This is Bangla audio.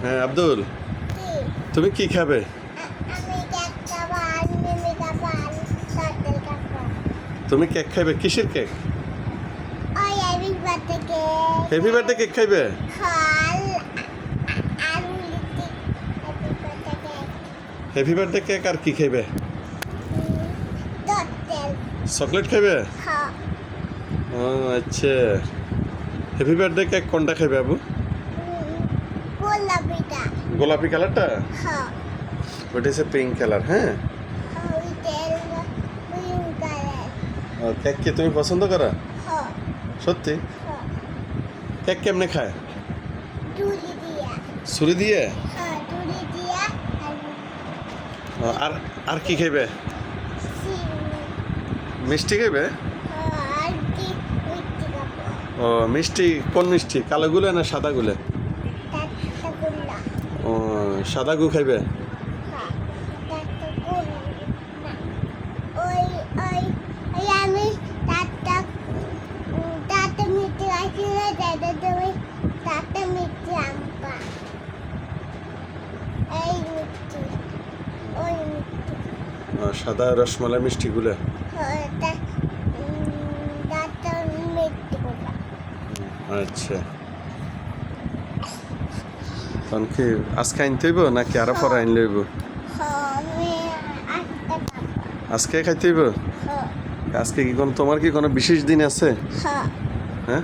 হ্যাঁ আব্দুল, তুমি কি খাবে? তুমি কেক খাইবে? কিসের কেক? হ্যাপি বার্থডে কেক খাইবে? হ্যাপি বার্থডে কেক আর কি খাইবে? চকলেট খাইবে? ও আচ্ছা, হ্যাপি বার্থডে কেক কোনটা খাইবে আবু? গোলাপি কালারটা? ওটা হচ্ছে পিঙ্ক কালার। হ্যাঁ, কেক কি তুমি পছন্দ করো? সত্যি? কেক কেমনে খায়? ছুরি দিয়ে? আর আর কি খাইবে? মিষ্টি খাইবে? ও মিষ্টি, কোন মিষ্টি? কালো গুলো না সাদা গুলো? ও সাদা গু খাইবে? সাদা রসমালাই মিষ্টি গুলো? আচ্ছা, তখন কি আজকে আনতে হইব নাকি আরো পরে আইন লইব? আজকে খাইতে হইব? আজকে কি কোনো, তোমার কি কোনো বিশেষ দিন আছে? হ্যাঁ।